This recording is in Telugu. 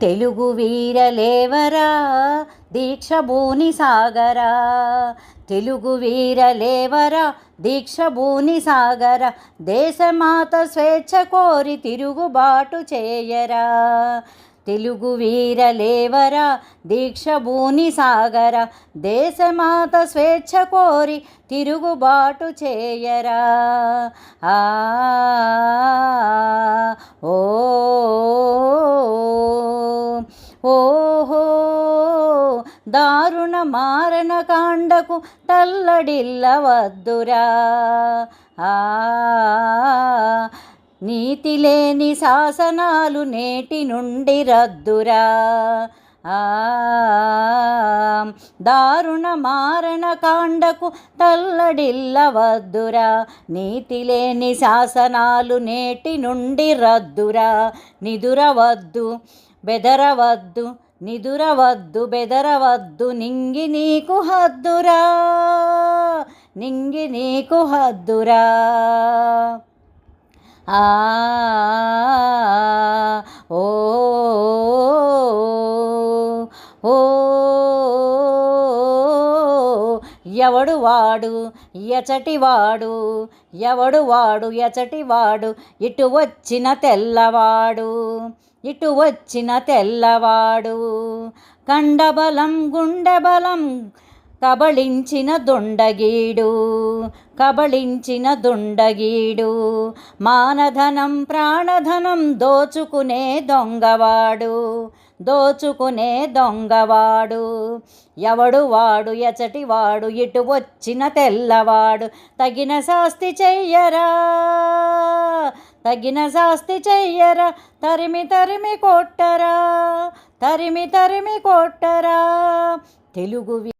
తెలుగు వీరలేవరా దీక్షభూని సాగరా, తెలుగు వీరలేవరా దీక్షభూని సాగర, దేశమాత స్వేచ్ఛ కోరి తిరుగుబాటు చేయరా. తెలుగు వీరలేవరా దీక్షభూని సాగర, దేశమాత స్వేచ్ఛ కోరి తిరుగుబాటు చేయరా. ఓహో దారుణ మారణకాండకు తల్లడిల్లవద్దురా. నీతి లేని శాసనాలు నేటి నుండి రద్దురా. దారుణ మారణకాండకు తల్లడిల్లవద్దురా, నీతి లేని శాసనాలు నేటి నుండి రద్దురా. నిదురవద్దు బెదరవద్దు, నిదురవద్దు బెదరవద్దు, నింగి నీకు హద్దురా, నింగి నీకు హద్దురా. ఓ ఎవడు వాడు ఎచటివాడు, ఎవడు వాడు ఎచటివాడు, ఇటు వచ్చిన తెల్లవాడు, ఇటు వచ్చిన తెల్లవాడు. కండబలం గుండెబలం కబళించిన దుండగీడు, కబళించిన దుండగీడు. మానధనం ప్రాణధనం దోచుకునే దొంగవాడు, దోచుకునే దొంగవాడు. ఎవడు వాడు ఎచటివాడు, ఇటు వచ్చిన తెల్లవాడు. తగిన శాస్తి చెయ్యరా, తగిన శాస్తి చెయ్యరా, తరిమి తరిమి కొట్టరా, తరిమి తరిమి కొట్టరా. తెలుగు